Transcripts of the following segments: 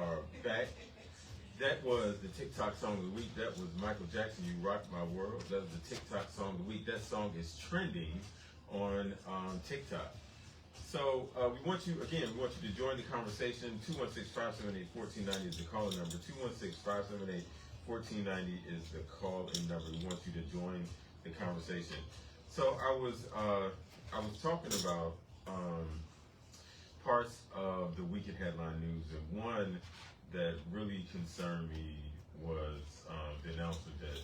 are back. That was the TikTok song of the week. That was Michael Jackson, You Rock My World. That was the TikTok song of the week. That song is trending on TikTok. So we want you to join the conversation. 216-578-1490 is the calling number. 216-578-1490 is the call-in number. We want you to join the conversation. So I was talking about parts of the weekend headline news, and one that really concerned me was the announcement that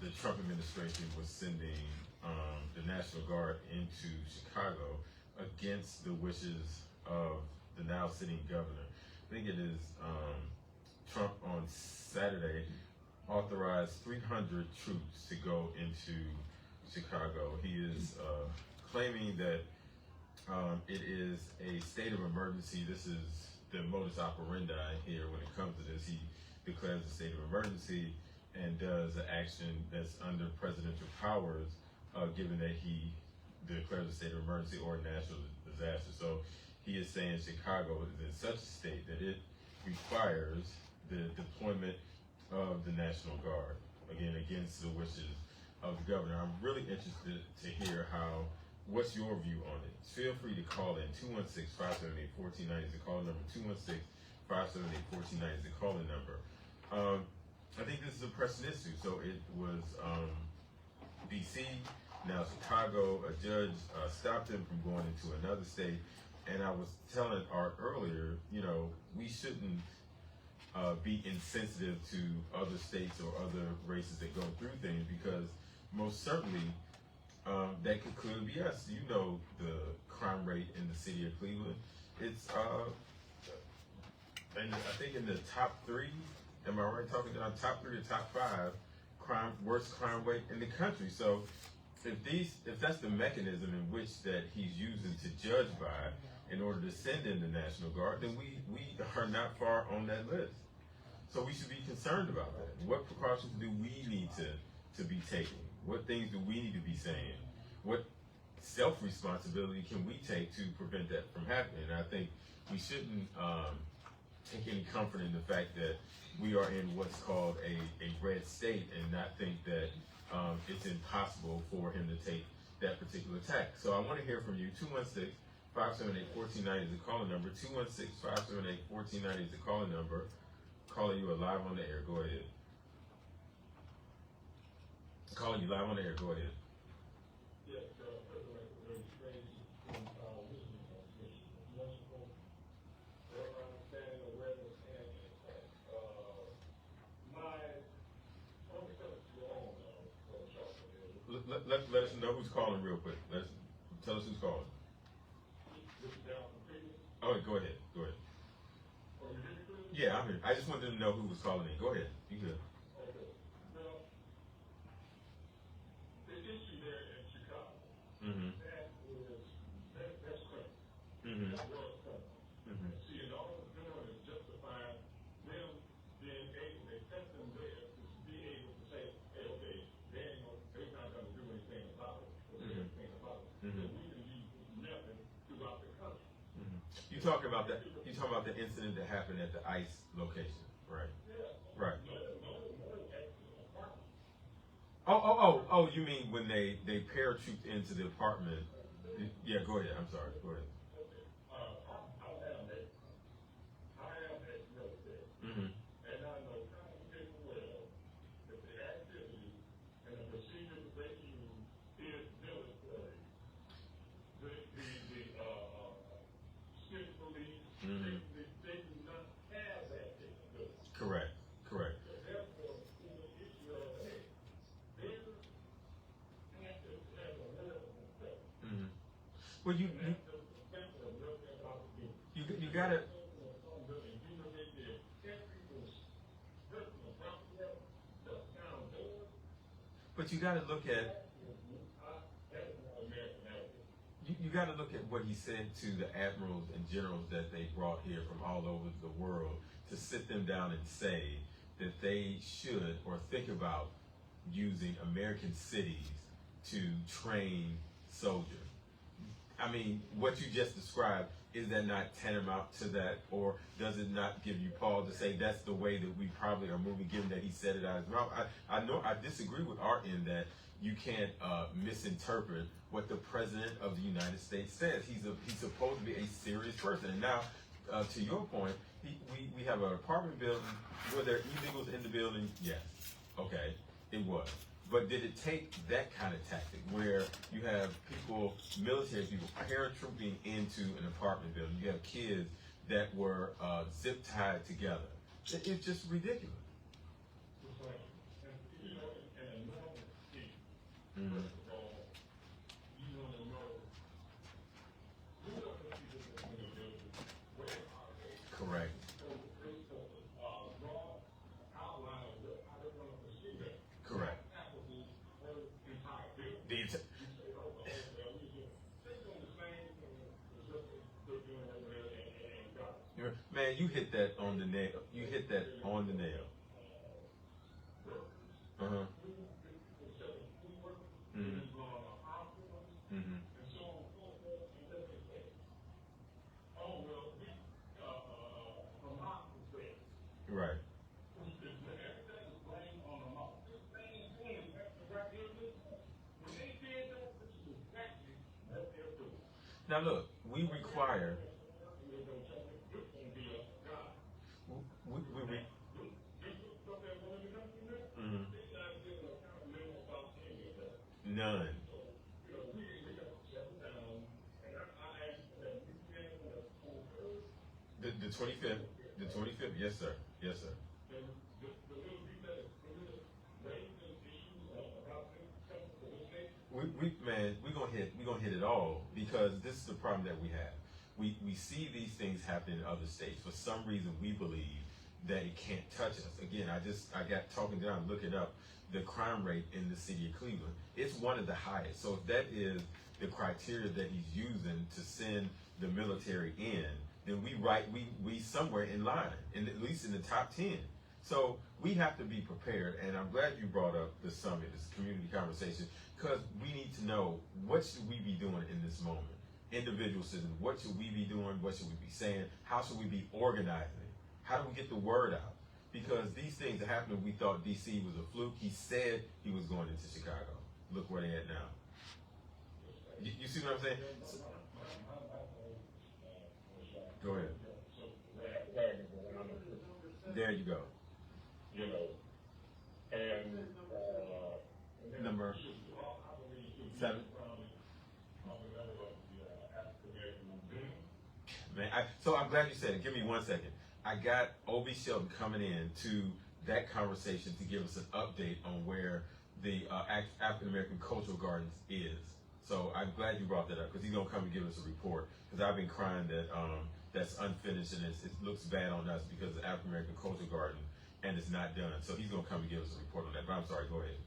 the Trump administration was sending the National Guard into Chicago against the wishes of the now sitting governor. I think it is Trump on Saturday authorized 300 troops to go into Chicago. He is claiming that it is a state of emergency. This is the modus operandi here when it comes to this. He declares a state of emergency and does an action that's under presidential powers, given that he declares a state of emergency or a national disaster. So he is saying Chicago is in such a state that it requires the deployment of the National Guard, again, against the wishes of the governor. I'm really interested to hear what's your view on it. Feel free to call in. 216-578-1490 is the call number. 216-578-1490 is the calling number. I think this is a pressing issue. So it was D.C., now Chicago. A judge stopped him from going into another state. And I was telling Art earlier, we shouldn't be insensitive to other states or other races that go through things, because most certainly that could clearly be us. The crime rate in the city of Cleveland. It's and I think in the top 3. Am I right? Talking about top 3 or top 5 worst crime rate in the country. So if that's the mechanism in which that he's using to judge by in order to send in the National Guard, then we are not far on that list. So we should be concerned about that. What precautions do we need to be taking? What things do we need to be saying? What self-responsibility can we take to prevent that from happening? And I think we shouldn't take any comfort in the fact that we are in what's called a red state and not think that it's impossible for him to take that particular tack. So I want to hear from you. 216-578-1490 is the calling number. 216-578-1490 is the calling number. Calling you live on the air. Go ahead. Calling you live on the air. Go ahead. Yes, Let us know who's calling real quick. Tell us who's calling. Oh, go ahead. Go ahead. Yeah, I'm here. I just wanted to know who was calling in. Go ahead. You good? Okay. Well, the issue there in Chicago, Mm-hmm. that's correct. Mm-hmm. That was correct. Mm-hmm. See, and all it's doing is justifying them being able, they set them there to be able to say, hey, okay, they're not going to do anything about it, or say anything about it. Mm-hmm. So we can use this method throughout the country. Mm-hmm. You talking about that? You talking about the incident that happened at the ICE location, right? Yeah. Right. No, actually, apartment. Oh! You mean when they paratrooped into the apartment? Yeah. Go ahead. I'm sorry. Go ahead. I am at real estate. Mm-hmm. And I know completely well that the activity and the procedure that they use is military. The state police, Mm-hmm. they do not have that capability. Correct. So therefore, in the issue of, hey, their active has a war on themselves. Mm-hmm. Well, you gotta. But you gotta look at. You got to look at what he said to the admirals and generals that they brought here from all over the world to sit them down and say that they should or think about using American cities to train soldiers. I mean, what you just described, is that not tantamount to that, or does it not give you pause to say that's the way that we probably are moving, given that he said it out of his mouth? I know I disagree with Art in that you can't misinterpret what the President of the United States says. He's supposed to be a serious person. And now, to your point, we have an apartment building. Were there illegals in the building? Yes. Okay, it was. But did it take that kind of tactic where you have people, military people, paratrooping into an apartment building? You have kids that were zip tied together. It's just ridiculous. Mm-hmm. Correct. Correct. Man, you hit that on the nail. You hit that on the nail. Uh-huh. Mm-hmm. Mm-hmm. Right. Now look, we require. Mm-hmm. None. The 25th. The 25th. Yes, sir. Yes, sir. We're gonna hit it all, because this is the problem that we have. We see these things happen in other states. For some reason, we believe that it can't touch us. Again, I got talking down, looking up the crime rate in the city of Cleveland. It's one of the highest. So if that is the criteria that he's using to send the military in, then we somewhere in line, at least in the top 10. So we have to be prepared, and I'm glad you brought up the summit, this community conversation, because we need to know, what should we be doing in this moment? Individual citizens, what should we be doing? What should we be saying? How should we be organizing? How do we get the word out? Because these things are happening. We thought D.C. was a fluke. He said he was going into Chicago. Look where they're at now. You see what I'm saying? Go ahead. There you go. And number 7. Man, so I'm glad you said it. Give me 1 second. I got Obi Shelton coming in to that conversation to give us an update on where the African American Cultural Gardens is. So I'm glad you brought that up, because he's gonna come and give us a report. Because I've been crying that that's unfinished, and it looks bad on us because of the African American Cultural Garden, and it's not done. So he's gonna come and give us a report on that. But I'm sorry. Go ahead.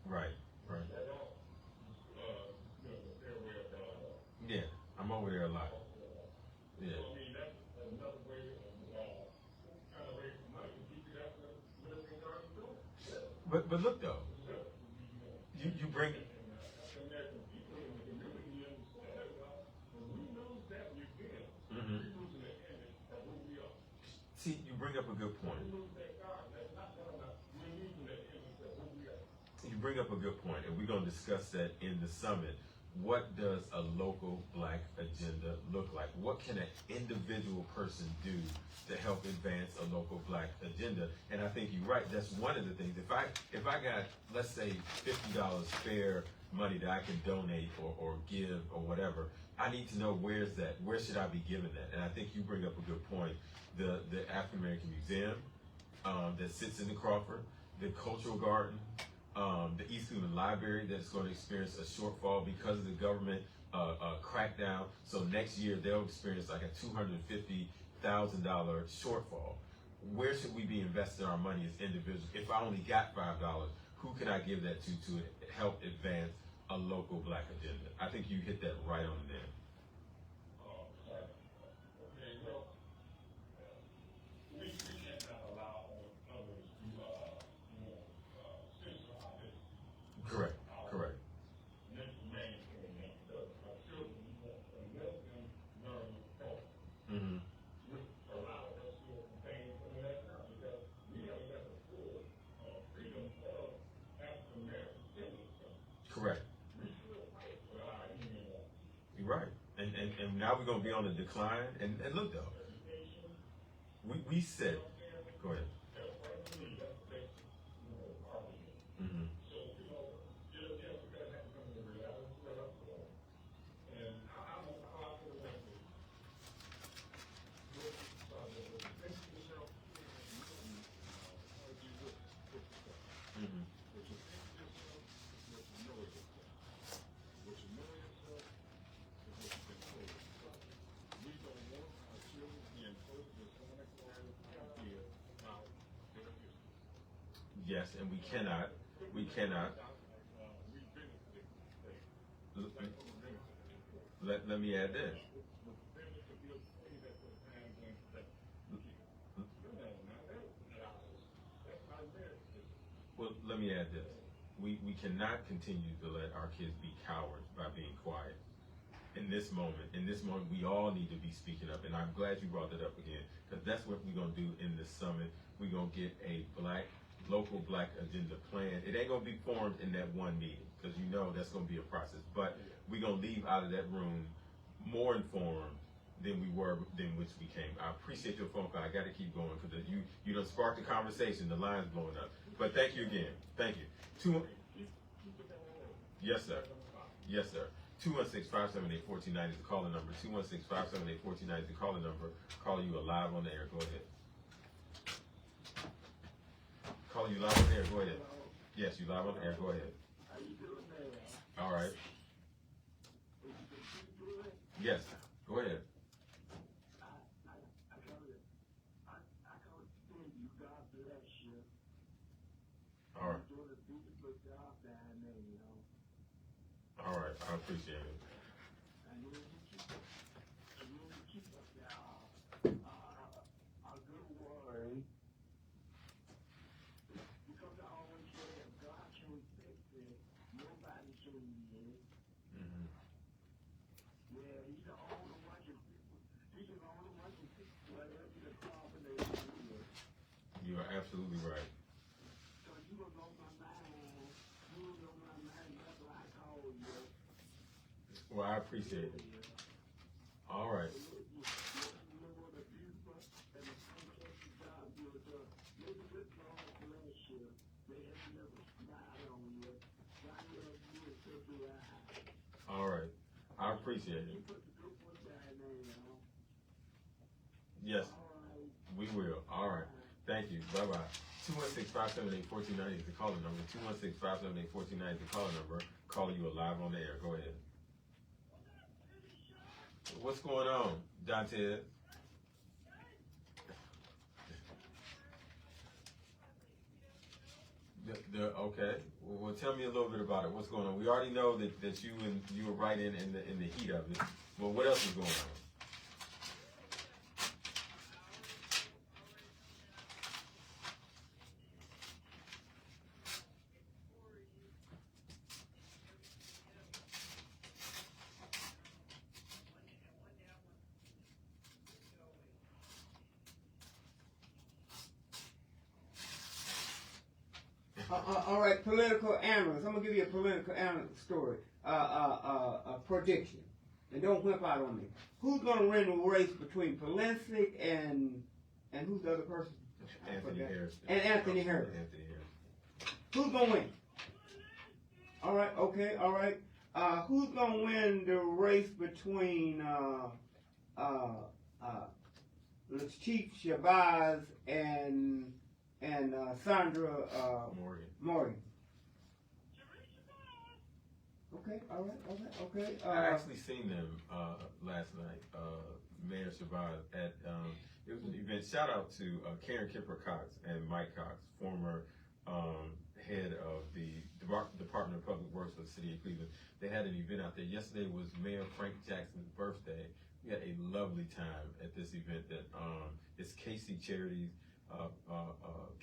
Right. Yeah, I'm over there a lot. Yeah. But look though, you bring. Mm-hmm. See, you bring up a good point. You bring up a good point, and we're going to discuss that in the summit. What does a local black agenda look like? What can an individual person do to help advance a local black agenda? And I think you're right. That's one of the things. If I got, let's say, $50 fair money that I can donate or give or whatever, I need to know where's that. Where should I be giving that? And I think you bring up a good point. The African American Museum that sits in the Crawford, the Cultural Garden, the East Cleveland Library that is going to experience a shortfall because of the government crackdown. So next year they'll experience like a $250,000 shortfall. Where should we be investing our money as individuals? If I only got $5, who can I give that to help advance a local black agenda? I think you hit that right on there. Okay, well, we cannot allow others to, censor our business. Correct, correct. Mental mainstream, because our children, we want to let them learn the culture. Mm-hmm. Allow us to obtain from that now, because we have never afford freedom of African American citizenship. Correct. We should fight for our human rights. You're right. And now we're gonna be on the decline. And look though, we said, go ahead. Mm-hmm. So, you know, yes, we gotta have some of the reality set up for them. And I feel like this. Mm-hmm. Yes, and we cannot. Let me add this. Well, let me add this. We cannot continue to let our kids be cowards by being quiet. In this moment, we all need to be speaking up. And I'm glad you brought that up again, because that's what we're going to do in this summit. We're going to get a local black agenda plan. It ain't going to be formed in that one meeting, because you know that's going to be a process. But we're going to leave out of that room more informed than we were, than which we came. I appreciate your phone call. I got to keep going, because you done sparked the conversation. The line's blowing up. But thank you again. Thank you. Yes, sir. Yes, sir. 216-578-1490 is the calling number. 216-578-1490 is the calling number. Calling you live on the air. Go ahead. Calling you live on the air. Go ahead. Yes, you live on the air. Go ahead. All right. Yes. Go ahead. All right. All right. I appreciate it. You are absolutely right. Well, I appreciate it. All right. All right. I appreciate it. Yes, we will. All right. Thank you. Bye-bye. 216-578-1490 is the calling number. 216-578-1490 is the calling number. Calling you live on the air. Go ahead. What's going on, Dante? Okay. Well, tell me a little bit about it. What's going on? We already know that you were right in the heat of it. Well, what else is going on? All right, political analyst. I'm gonna give you a political analyst story, a prediction, and don't whip out on me. Who's gonna win the race between Palencic and who's the other person? Anthony Harris. And Anthony Harris. Anthony Harris. Who's gonna win? All right, okay, all right. Who's gonna win the race between Chief Shabazz and Sandra Morgan? Okay, all right, okay. I actually seen them last night, Mayor Shabazz, at it was an event. Shout out to Karen Kipper Cox and Mike Cox, former head of the Department of Public Works for the city of Cleveland. They had an event out there. Yesterday was Mayor Frank Jackson's birthday. We had a lovely time at this event that it's Casey Charities.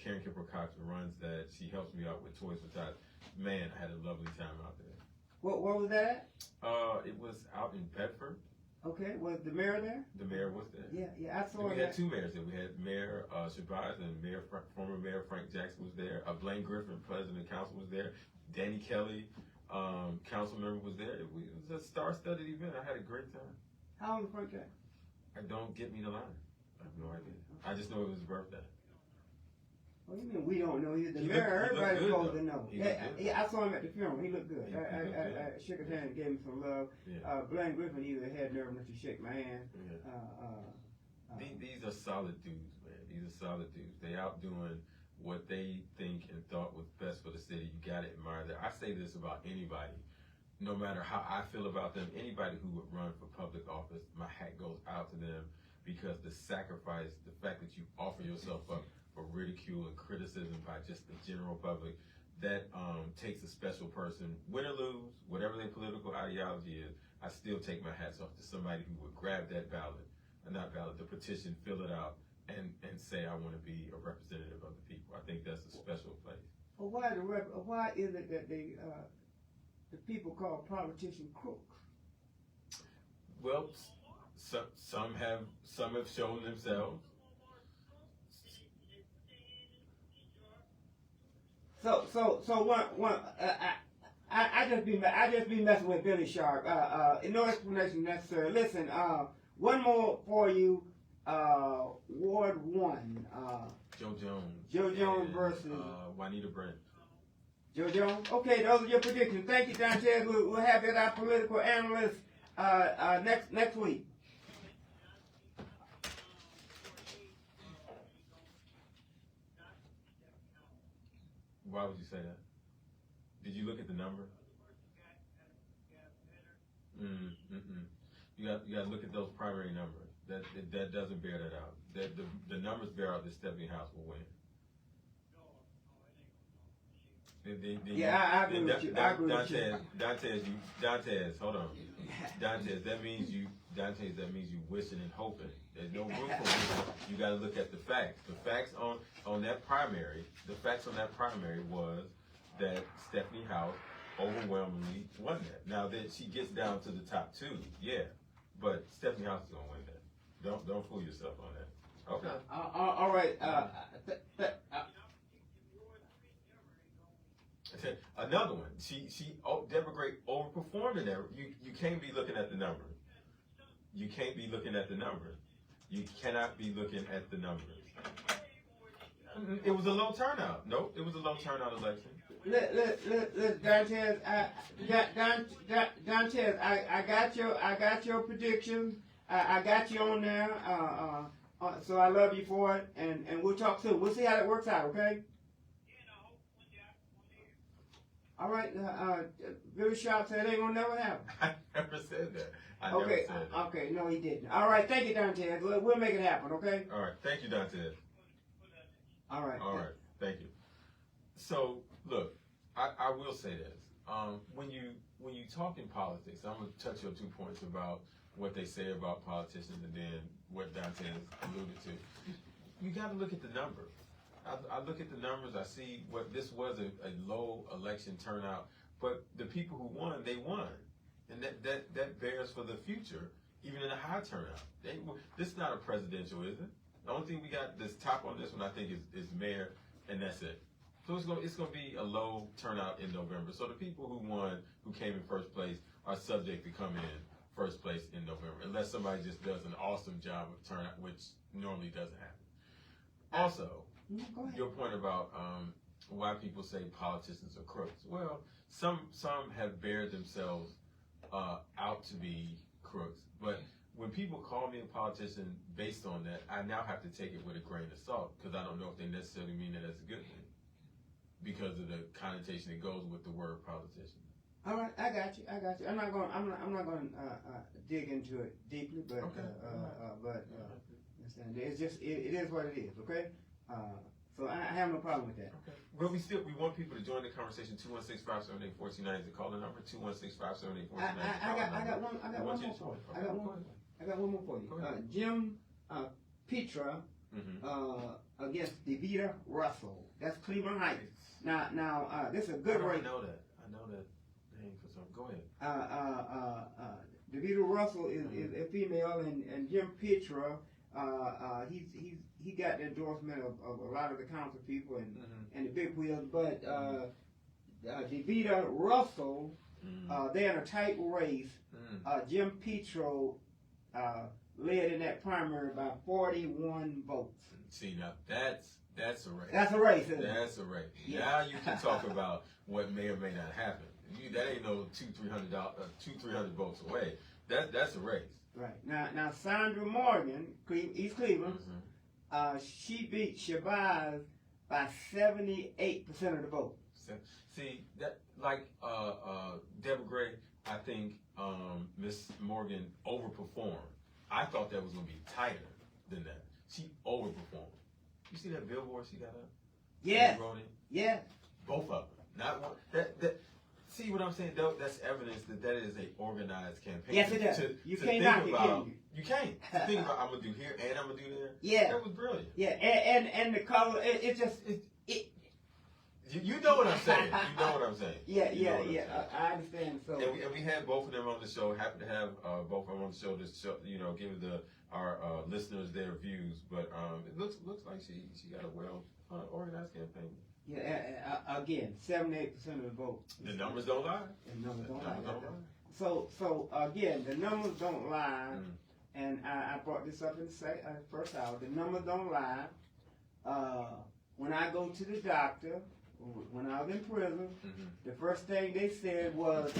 Karen Kipper Cox runs that. She helps me out with Toys for Tots. Man, I had a lovely time out there. What was that at? It was out in Bedford. Okay, was the mayor there? The mayor was there. Yeah, I saw We that. had two mayors there. We had Mayor Shabazz and former Mayor Frank Jackson was there. Blaine Griffin, President of Council, was there. Danny Kelly, council member, was there. It was a star-studded event. I had a great time. How old was Frank Jackson? Don't get me the line. I have no idea. I just know it was his birthday. What do you mean we don't know? He's the He mayor. looked Everybody's good, supposed to though. know. He looked good. Yeah, I saw him at the funeral. He looked good. He looked I shook his hand and gave him some love. Yeah. Blaine Griffin either had nerve enough to shake my hand. Yeah. These are solid dudes, man. These are solid dudes. They out doing what they think and thought was best for the city. You gotta admire that. I say this about anybody, no matter how I feel about them, anybody who would run for public office, my hat goes out to them because the sacrifice, the fact that you offer yourself up for ridicule and criticism by just the general public, that takes a special person. Win or lose, whatever their political ideology is, I still take my hats off to somebody who would grab that ballot, not ballot, the petition, fill it out, and say, I want to be a representative of the people. I think that's a special place. Well, why is it that the people call politicians crooks? Well, some have shown themselves. So one I just be messing with Billy Sharp. No explanation necessary. Listen, one more for you. Ward 1. Joe Jones. Joe Jones versus Juanita Brent. Joe Jones. Okay, those are your predictions. Thank you, Sanchez. We'll have it our political analyst next week. Why would you say that? Did you look at the number? You got to look at those primary numbers. That doesn't bear that out. The numbers bear out that Stephanie House will win. I agree with you. I agree with you. Dantes, hold on. Dantes, that means you wishing and hoping. There's no room for wishing. You got to look at the facts. The facts on that primary. The facts on that primary was that Stephanie House overwhelmingly won that. Now that she gets down to the top two, yeah, but Stephanie House is gonna win that. Don't fool yourself on that. Okay. All right. Another one. Deborah Gray overperformed in there. You can't be looking at the numbers. You can't be looking at the numbers. You cannot be looking at the numbers. It was a low turnout. Nope, it was a low turnout election. Dantes, Dantes, I got your predictions. I got you on there. So I love you for it, and we'll talk soon. We'll see how that works out. Okay. All right. Billy Sharp said it ain't gonna never happen. I never said that. I never said that. Okay. No, he didn't. All right. Thank you, Dantes. We'll make it happen. Okay. All right. Thank you, Dantes. All right. All right. Thank you. So look, I will say this. When you talk in politics, I'm gonna touch on 2 points about what they say about politicians and then what Dantes alluded to. You got to look at the numbers. I look at the numbers. I see what this was a low election turnout, but the people who won, they won, and that bears for the future, even in a high turnout. This is not a presidential, is it? The only thing we got this top on this one, I think, is mayor, and that's it. So it's gonna be a low turnout in November. So the people who won, who came in first place, are subject to come in first place in November, unless somebody just does an awesome job of turnout, which normally doesn't happen. Also, your point about why people say politicians are crooks. Well, some have bared themselves out to be crooks, but when people call me a politician based on that, I now have to take it with a grain of salt because I don't know if they necessarily mean that as a good thing because of the connotation that goes with the word politician. All right, I got you. I'm not going dig into it deeply, but okay. it's just it is what it is. Okay. So I have no problem with that. Okay. Well, we want people to join the conversation. 216-578-1490 is the calling number. 216-578-1490. I got one more for you. I got one more for you. Jim Petra against DeVita Russell. That's Cleveland Heights. Now, this is a good race. I know that name for some. Go ahead. DeVita Russell is a female, and Jim Petra, he got the endorsement of a lot of the council people and the big wheels, but DeVita Russell, they're in a tight race. Jim Petro led in that primary by 41 votes. See, now that's a race. That's a race, isn't it? That's a race. Yeah. Now you can talk about what may or may not happen. That ain't no 200-300 votes away. That's a race. Right. Now Sandra Morgan, East Cleveland, she beat Shabazz by 78% of the vote. See, that like Deborah Gray, I think Miss Morgan overperformed. I thought that was gonna be tighter than that. She overperformed. You see that billboard she got up? Yeah. Yeah. Both of them. Not one. That. See what I'm saying? Though, that's evidence that is a organized campaign. Yes, it does. You can't knock it, can you? You can't. To think about, I'm gonna do here and I'm gonna do there. Yeah. That was brilliant. Yeah. And the color, it just. You know what I'm saying. You know what I'm saying. Yeah. I understand. So. And we had both of them on the show. Happy to have both of them on the show to show, give our listeners their views. But it looks like she got a well organized campaign. Yeah. Again, 78% of the vote. The numbers don't lie. The numbers don't lie. So again, the numbers don't lie. And I brought this up in the first hour. The numbers don't lie. When I go to the doctor. When I was in prison, the first thing they said was,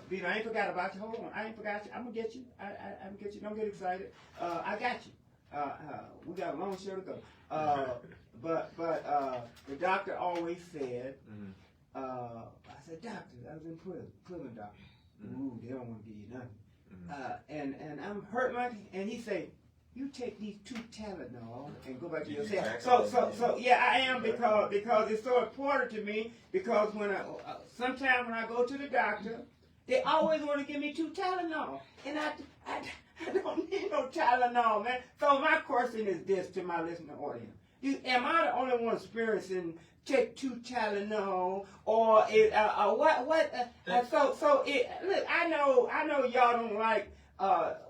Vito, I ain't forgot about you. Hold on. I ain't forgot you. I'm going to get you. I'm going to get you. Don't get excited. I got you. We got a long show to go. But the doctor always said, I said, doctor, I was in prison doctor. Ooh, they don't want to give you nothing. And I'm hurt, and he said, you take these 2 Tylenol and go back to your cell. So yeah, I am because it's so important to me. Because sometimes when I go to the doctor, they always want to give me 2 Tylenol, and I don't need no Tylenol, man. So my question is this to my listening audience: am I the only one experiencing take 2 Tylenol, or what? Look, I know y'all don't like.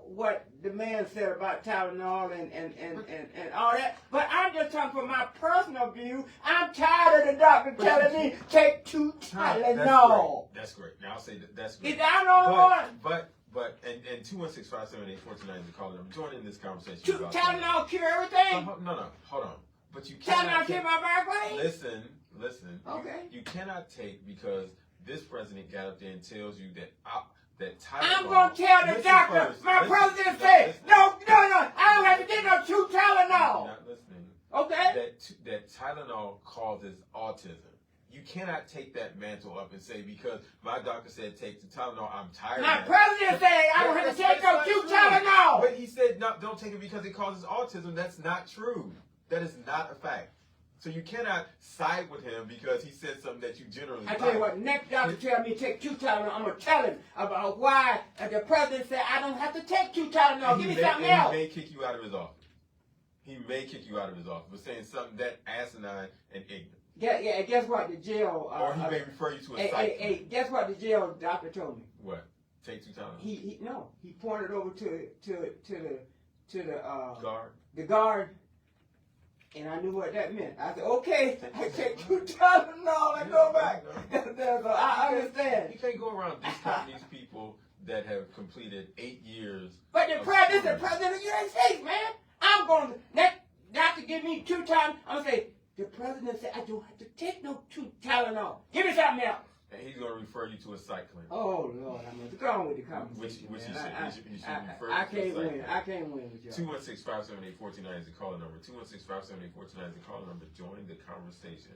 What the man said about Tylenol and all that, but I'm just talking from my personal view. I'm tired of the doctor telling me take 2 Tylenol. That's great. Now I'll say that's great. Is that the one? But 216-578-1490 is the caller. I'm joining this conversation. 2 Tylenol cure everything? No, hold on. But you cannot cure my migraine? Listen. Okay. You cannot take because this president got up there and tells you that I'm going to tell the doctor, my president said, no, I don't have to get no 2 Tylenol. You're not listening. Okay. That Tylenol causes autism. You cannot take that mantle up and say, because my doctor said take the Tylenol, I'm tired of it. My president said I don't have to take no 2 Tylenol. But he said, no, don't take it because it causes autism. That's not true. That is not a fact. So you cannot side with him because he said something that you generally. I tell you what, next doctor tell me to take 2 Tylenol, I'm gonna tell him about why the president said I don't have to take 2 Tylenol. Give me something else. He may kick you out of his office. He may kick you out of his office for saying something that asinine and ignorant. Yeah. Guess what? The jail. Or he may refer you to a site. Hey, guess what? The jail doctor told me. What? Take 2 Tylenol. He pointed over to the guard. The guard. And I knew what that meant. I said, okay, I take 2 Tylenol and go back. So I understand. You can't go around discounting these people that have completed 8 years. But the president of the United States, man. I'm going to, not to give me 2 times, I'm going to say, the president said I don't have to take no 2 Tylenol. Give me something else. And he's going to refer you to a psych clinic. Oh, Lord, I'm going to go on with the conversation. Which he should refer you to a psych clinic. I can't win with y'all. 216-578-1490 is the caller number. 216-578-1490 is the caller number. Join the conversation.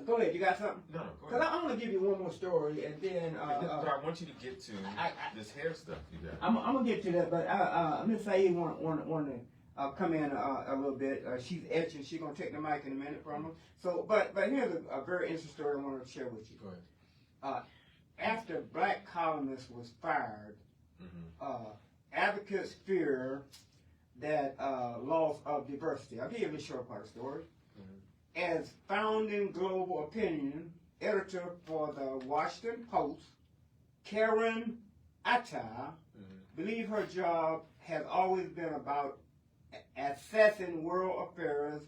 Go ahead. You got something? No, go ahead. Because I'm going to give you one more story, and then... I want you to get to this hair stuff you got. I'm going to get to that, but Miss Saeed want to come in a little bit. She's etching. She's gonna take the mic in a minute from her. So, but here's a very interesting story I want to share with you. Go ahead. After Black columnist was fired, Mm-hmm. advocates fear that loss of diversity. I'll give you a short part of the story. Mm-hmm. As founding global opinion editor for the Washington Post, Karen Atta believe her job has always been about assessing world affairs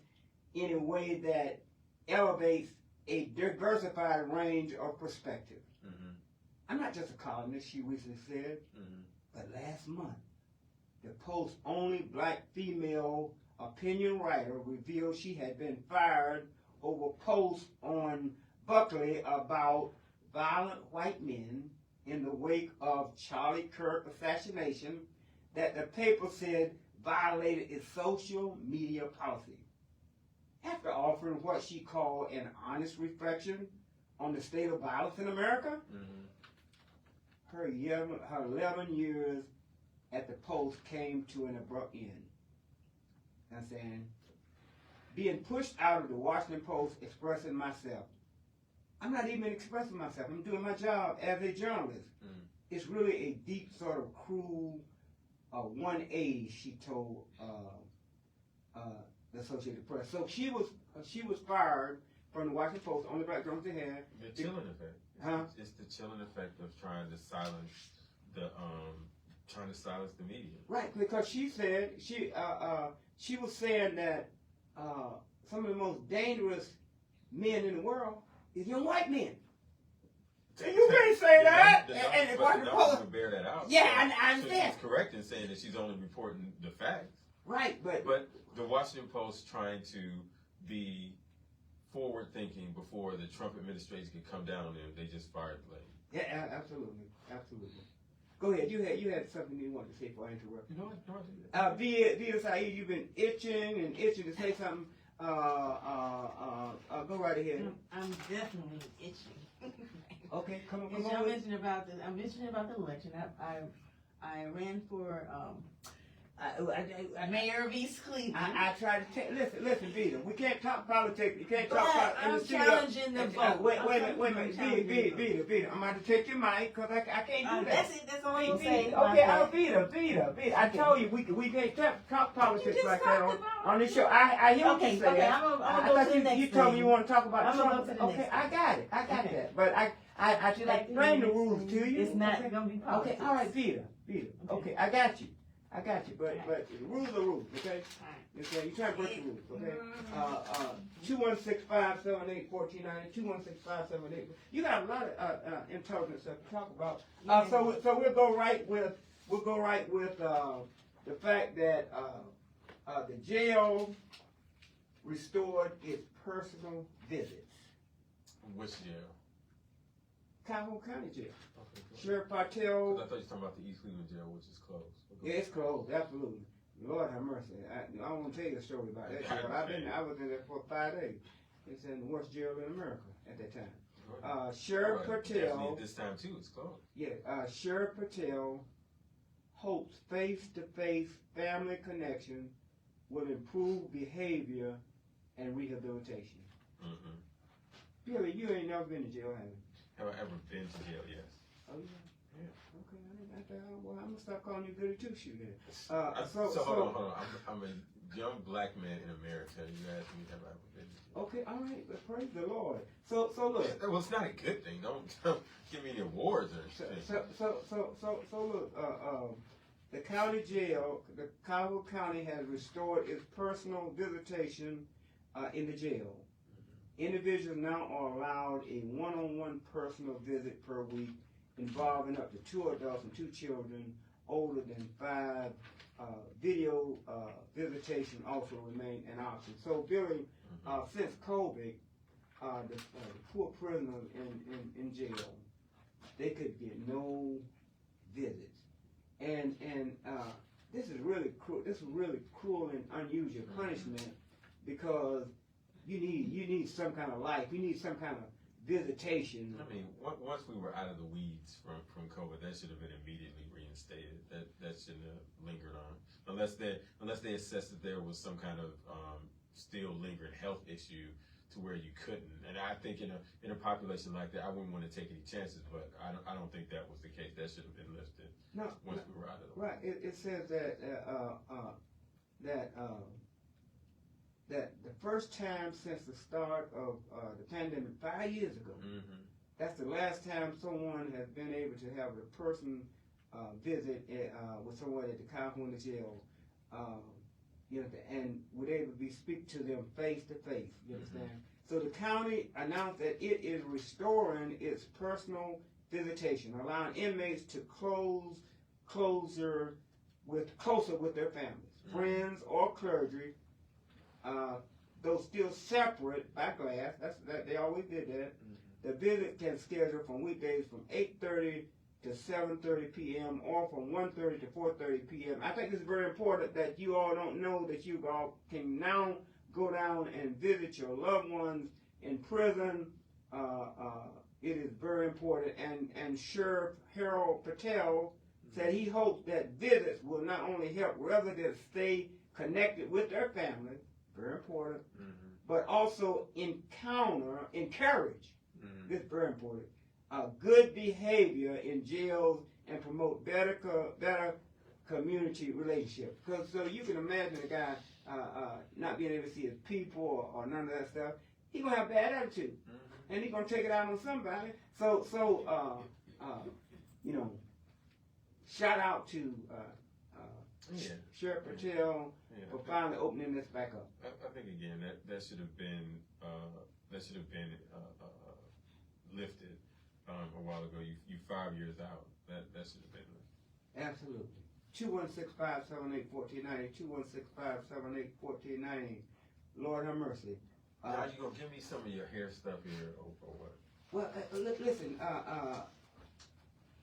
in a way that elevates a diversified range of perspectives. Mm-hmm. I'm not just a columnist, she recently said, Mm-hmm. but last month, the Post's only black female opinion writer revealed she had been fired over posts on Buckley about violent white men in the wake of Charlie Kirk assassination that the paper said violated its social media policy. After offering what she called an honest reflection on the state of violence in America, her 11 years at the Post came to an abrupt end. I'm saying, being pushed out of the Washington Post, expressing myself. I'm not even expressing myself. I'm doing my job as a journalist. It's really a deep, sort of cruel 1A, she told the Associated Press. So she was fired from the Washington Post, only black journalist they had. The chilling effect. Huh? It's the chilling effect of trying to silence the media. Right, because she said she was saying that some of the most dangerous men in the world is young white men. So you can't say that. And the Washington numbers Post. would bear that out. Yeah, so, I understand. She's correct in saying that she's only reporting the facts. Right, but the Washington Post trying to be forward thinking before the Trump administration could come down on them, they just fired the lady. yeah, absolutely. Go ahead. You had something you wanted to say before I interrupt. No, I didn't. Vita Saeed, you've been itching to say something. Go right ahead. I'm definitely itching. Okay, come on. I'm mentioning about the election. I ran for Mayor of East Cleveland. I try to take. Listen, Vita. We can't talk politics. You can't talk But about in the I'm studio. challenging the vote. Wait a minute, Vita. I'm about to take your mic because I can't do that. That's it. That's all I'm gonna say. Okay, Vita. I told you we can't talk politics like that on this show. I hear what you say. Okay, I'm gonna go to the next You told me thing. you want to talk about I'm gonna Trump. go to the Okay, next I got it. I got that. But I Would you like to explain hear the the rules next to thing? you. It's not gonna be politics. Okay, all right, Vita. Okay, I got you. But the rules are rules, okay? Okay, you try to break the rules, okay? 216-578-1490, 216-578. You got a lot of intelligent stuff to talk about. So we'll go right with the fact that the jail restored its personal visits. Which jail? Calhoun County Jail. Okay, good. Sheriff 'Cause Patel. I thought you were talking about the East Cleveland jail, which is closed. Yeah, it's closed, absolutely. Lord have mercy. I don't want to tell you a story about that jail. I was in there for 5 days. It's in the worst jail in America at that time. Sheriff Patel. This time too, it's closed. Yeah, Sheriff Patel hopes face-to-face family connection will improve behavior and rehabilitation. Mm-hmm. Billy, you ain't never been to jail, have you? Have I ever been to jail? Yes. Oh, yeah. Yeah. Okay, well, I'm gonna stop calling you Goody Two Shoe then. So hold on. I'm a young black man in America. You asked me have I ever been to jail? Okay, all right, but praise the Lord. So look. Well, it's not a good thing. Don't give me any awards or anything. So look. The county jail, the Calhoun County has restored its personal visitation in the jail. Individuals now are allowed a one-on-one personal visit per week involving up to 2 adults and 2 children older than 5. Video visitation also remain an option. So, Billy, since COVID, the poor prisoners in jail, they could get no visits. And this is really cruel. This is really cruel and unusual punishment because you need some kind of life. You need some kind of visitation. I mean, once we were out of the weeds from COVID, that should have been immediately reinstated. reinstated. That shouldn't have lingered on, unless they assessed that there was some kind of still lingering health issue to where you couldn't. And I think in a population like that, I wouldn't want to take any chances. But I don't think that was the case. That should have been lifted once we were out of the way. Right. It says that that the first time since the start of the pandemic 5 years ago, that's the last time someone has been able to have a person visit with someone at the California jail, and would able to speak to them face to face. You understand? So the county announced that it is restoring its personal visitation, allowing inmates to closer with their families, friends, or clergy. Though still separate by glass, they always did that. The visit can schedule from weekdays from 8:30 to 7:30 p.m. or from 1:30 to 4:30 p.m. I think it's very important that you all don't know that you all can now go down and visit your loved ones in prison. It is very important. And Sheriff Harold Patel said he hopes that visits will not only help residents stay connected with their families, very important, but also encourage, this is very important, good behavior in jails and promote better community relationships. Because so you can imagine a guy not being able to see his people or none of that stuff. He's gonna have bad attitude, and he's gonna take it out on somebody. So shout out to Sheriff Patel for finally opening this back up. I think again that should have been lifted a while ago. You 5 years out. That should have been lifted. Absolutely. 216-578-1490. 216-578-1490. Lord have mercy. Now you gonna give me some of your hair stuff here, or what? Well, listen.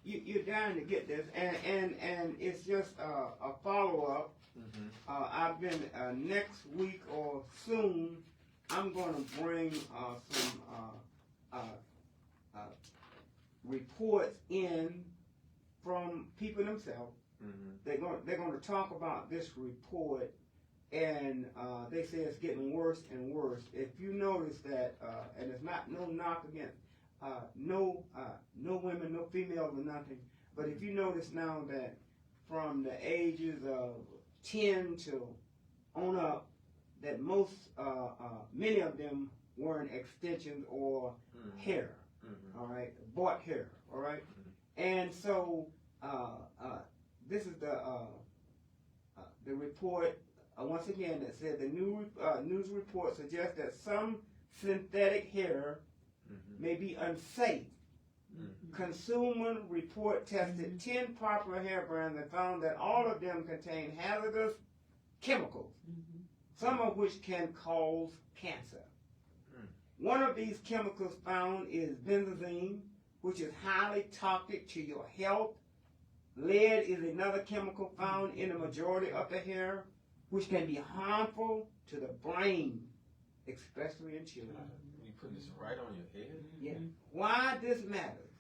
You're dying to get this, and it's just a follow up. I've been next week or soon. I'm going to bring some reports in from people themselves. They're going to talk about this report, and they say it's getting worse and worse. If you notice that, and it's not no knock against no women, no females or nothing, but if you notice now that from the ages of 10 to on up, that many of them wearing extensions or hair, all right, bought hair, all right, and so this is the report once again that said the new news report suggests that some synthetic hair may be unsafe. Consumer Report tested 10 popular hair brands and found that all of them contain hazardous chemicals, some of which can cause cancer. One of these chemicals found is benzene, which is highly toxic to your health. Lead is another chemical found in the majority of the hair, which can be harmful to the brain, especially in children. You put this right on your head? Yeah. Why this matters?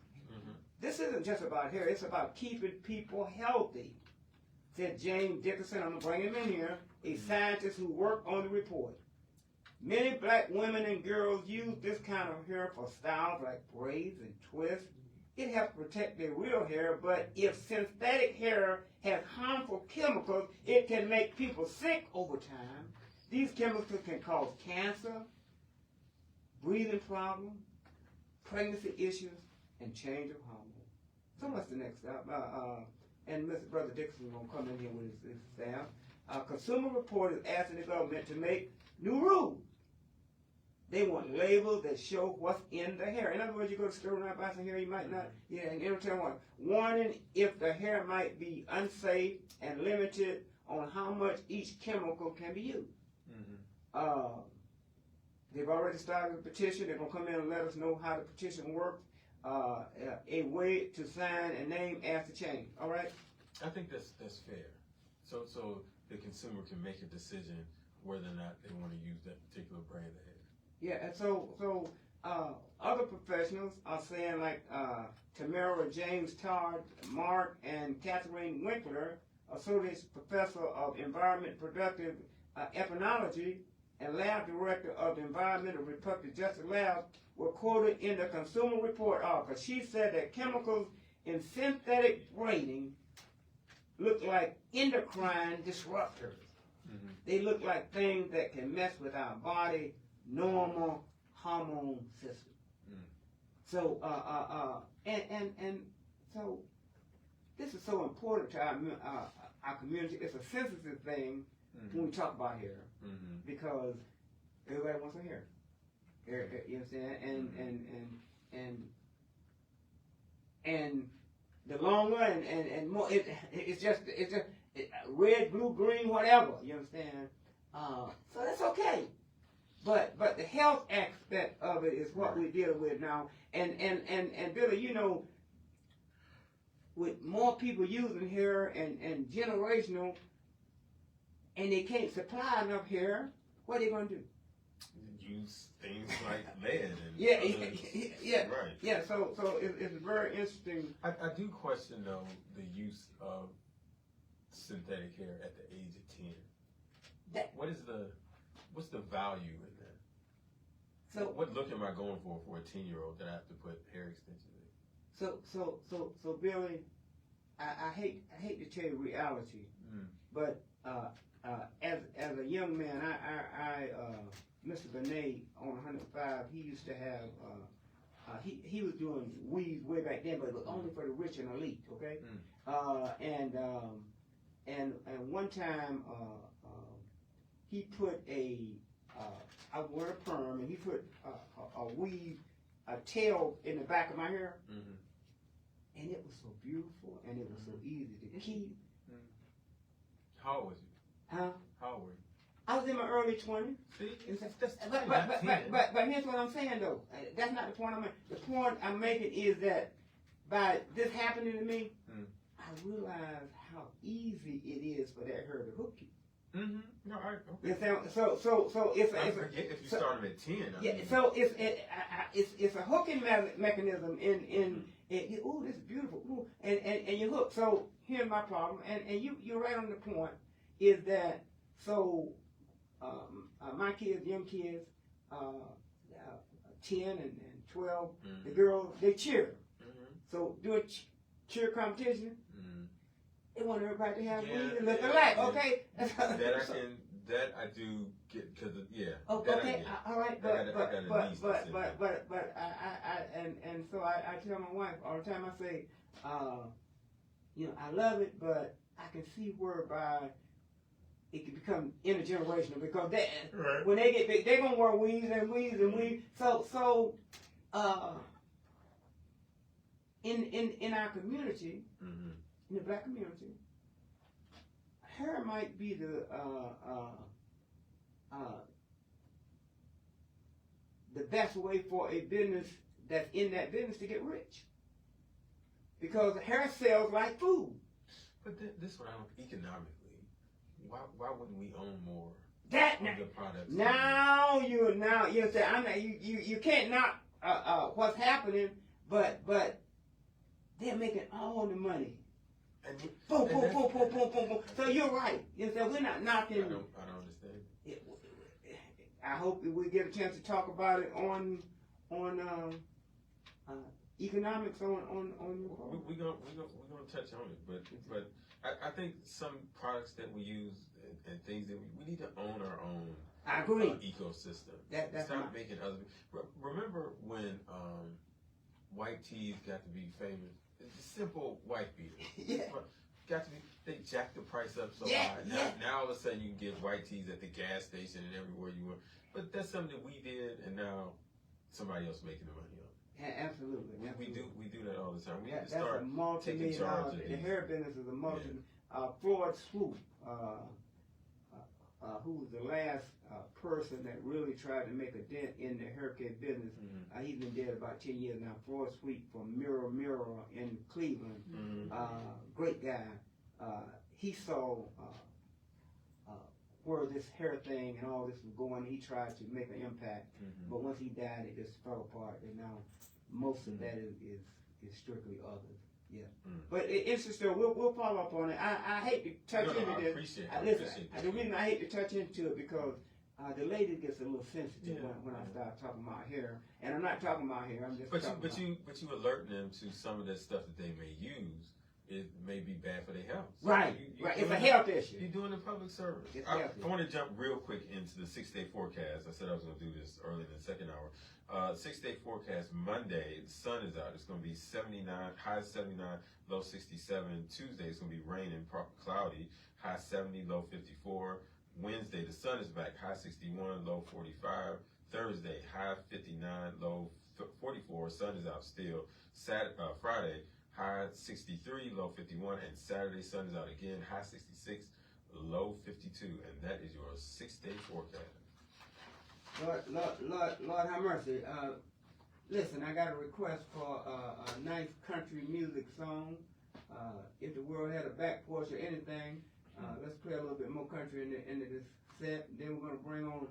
This isn't just about hair, it's about keeping people healthy, said James Dickerson. I'm going to bring him in here, a scientist who worked on the report. Many black women and girls use this kind of hair for styles like braids and twists. It helps protect their real hair, but if synthetic hair has harmful chemicals, it can make people sick over time. These chemicals can cause cancer, breathing problems, pregnancy issues, and change of hormones. So what's the next step? And Mr. Brother Dixon is going to come in here with his staff. Consumer Report is asking the government to make new rules. They want labels that show what's in the hair. In other words, you go to the store and buy some hair, you might not, and it'll tell one. Warning if the hair might be unsafe and limited on how much each chemical can be used. They've already started a petition. They're going to come in and let us know how the petition works. A way to sign and name as to change. All right? I think that's fair. So the consumer can make a decision whether or not they want to use that particular brand of hair. Yeah, and so other professionals are saying like Tamara James Todd, Mark, and Catherine Winkler, Associate Professor of Environment Productive Ethnology and Lab Director of the Environmental Reproductive Justice Lab, were quoted in the Consumer Report article. She said that chemicals in synthetic braiding look like endocrine disruptors. Mm-hmm. They look like things that can mess with our body normal hormone system. Mm. So and so this is so important to our community. It's a sensitive thing when we talk about hair because everybody wants a hair. You understand? And the longer and more it's just red, blue, green, whatever. You understand? So that's okay. But the health aspect of it is what we're dealing with now. And Billy, you know, with more people using hair and generational, and they can't supply enough hair, what are they going to do? Use things like lead and Yeah. right. Yeah, so it's very interesting. I do question though the use of synthetic hair at the age of 10. What's the value in that? So what look am I going for a 10-year-old that I have to put hair extensions in? So Billy, I hate to tell you reality, but as a young man, I Mr. Benet on 105, he used to have he was doing weeds way back then, but it was only for the rich and elite, okay? And one time he put I wore a perm, and he put a weave, a tail in the back of my hair, and it was so beautiful, and it was so easy to keep. How old was you? Huh? How old were you? I was in my early 20s. See, But here's what I'm saying though. That's not the point I'm making. The point I'm making is that by this happening to me, I realized how easy it is for that hair to hook you. No, okay. You understand? So it's I forget if you started at 10. Yeah. So it's a hooking mechanism in ooh, this is beautiful. Ooh, and you hook. So here's my problem, and you're right on the point. Is that so? My kids, young kids, 10 and 12, the girls, they cheer. So do a cheer competition. They want everybody to have weeds and look alike. Okay. That I do get because okay. All right. But so I tell my wife all the time. I say, I love it, but I can see whereby it can become intergenerational because when they get big, they're gonna wear weaves and weaves and weaves. So in our community, in the black community, hair might be the best way for a business that's in that business to get rich, because hair sells like food. But this is what I don't economically. Why wouldn't we own more of the products? Now you say you can't knock what's happening, but they're making all the money. And boom. So you're right. You say we're not knocking. I don't understand. I hope we get a chance to talk about it on economics on. We're gonna touch on it, but I think some products that we use and things that we need to own our own. I agree. Ecosystem. That's Stop making other. Remember when white tees got to be famous? It's simple white beaters. Yeah. Got to be. They jacked the price up so Yeah, high. Now all of a sudden you can get white tees at the gas station and everywhere you want. But that's something that we did, and now somebody else making the money on it. Yeah, absolutely. We do that all the time. We need to That's start a multi-million dollar. The hair business is a multi. Floyd Swoop, who was the last person that really tried to make a dent in the haircut business. He's been dead about 10 years now. Floyd Swoop from Mirror in Cleveland. Great guy. He saw where this hair thing and all this was going. He tried to make an impact, but once he died, it just fell apart. And now most of that is strictly others. Yeah, but it's just we'll follow up on it. I hate to touch into I this. appreciate it. Listen, the reason I hate to touch into it because the lady gets a little sensitive when I start talking about hair, and I'm not talking about hair. I'm just. But you alert them to some of that stuff that they may use. It may be bad for their health. So right. It's a health issue. You're doing a public service. I want to jump real quick into the 6-day forecast. I said I was going to do this early in the second hour. 6-day forecast Monday, the sun is out. It's going to be 79, high 79, low 67. Tuesday, it's going to be raining, cloudy, high 70, low 54. Wednesday, the sun is back, high 61, low 45. Thursday, high 59, low 44. Sun is out still. Friday, high 63, low 51, and Saturday, sun is out again, high 66, low 52, and that is your 6-day forecast. Lord have mercy. Listen, I got a request for a nice country music song. If the world had a back porch or anything, let's play a little bit more country into this set. Then we're going to bring on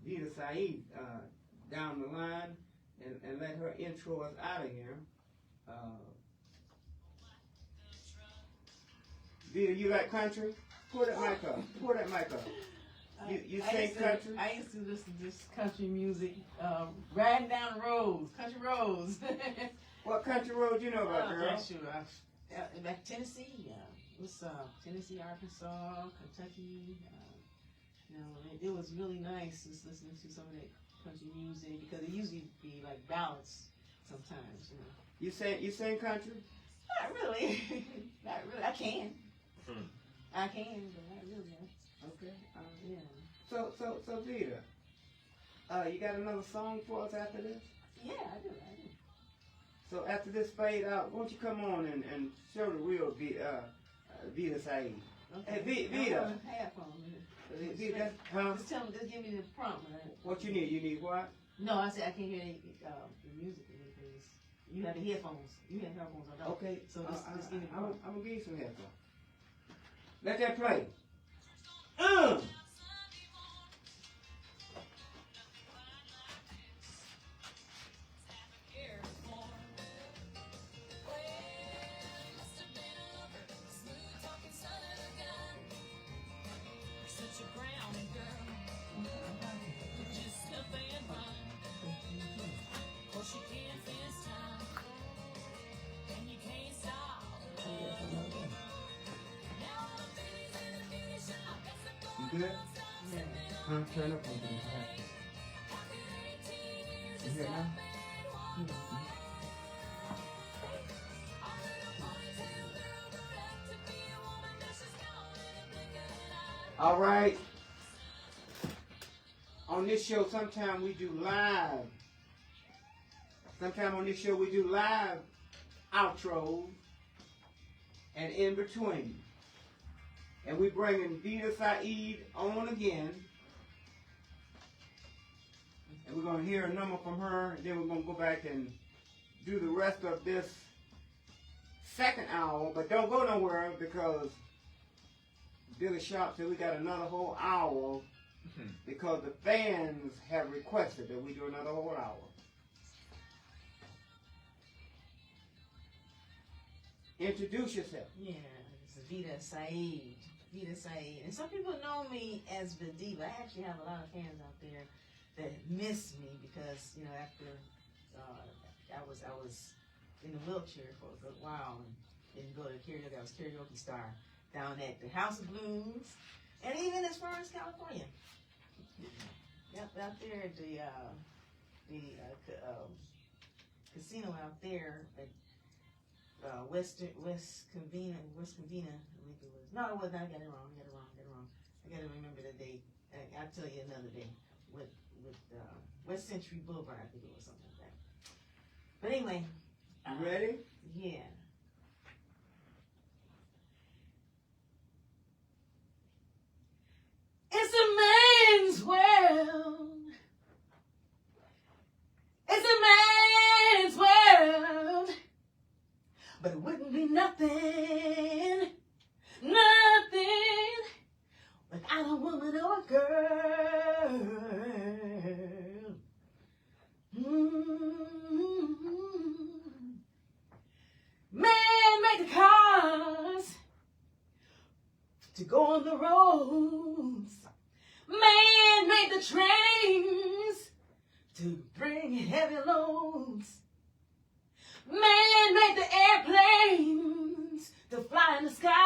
Vida Saeed down the line and let her intro us out of here. Vida, you like country? Pull that mic up. You sing country? I used to listen to this country music, riding down the roads, country roads. What country road you know about, girl? Sure. Back Tennessee, it's Tennessee, Arkansas, Kentucky. It was really nice just listening to some of that country music because it usually be like ballads sometimes. You sing country? Not really. Not really. I can, but not really. Okay. Yeah. So Vida, you got another song for us after this? Yeah, I do. So after this fade out, won't you come on and show the real Vida Saeed? Okay. Hey, Vida. Vida, just tell me, just give me the prompt. Right? What you need? You need what? No, I said I can't hear the music. You have the headphones. You have headphones on. Okay. So just give me the prompt. I'm gonna give you some headphones. Let that play. You good? Yeah. Turn up a little bit. You hear it now? All right. On this show, sometimes we do live. Sometimes on this show we do live outros and in between. And we bringing Vida Saeed on again. And we're going to hear a number from her. And then we're going to go back and do the rest of this second hour. But don't go nowhere because Billy Sharp said we got another whole hour because the fans have requested that we do another whole hour. Introduce yourself. Yeah, it's Vida Saeed. Vida Saeed. And some people know me as the diva. I actually have a lot of fans out there that miss me because, after I was in a wheelchair for a good while and didn't go to karaoke. I was karaoke star down at the House of Blues and even as far as California. Yep, out there at the casino out there at West Covina, I think it was. No, it wasn't. I got it wrong. I got to remember the date. I'll tell you another day. With West Century Boulevard, I think it was something like that. But anyway. You ready? Yeah. It's a man's world. It's a man's world. But it wouldn't be nothing without a woman. to go on the roads. Man made the trains to bring heavy loads. Man made the airplanes to fly in the sky.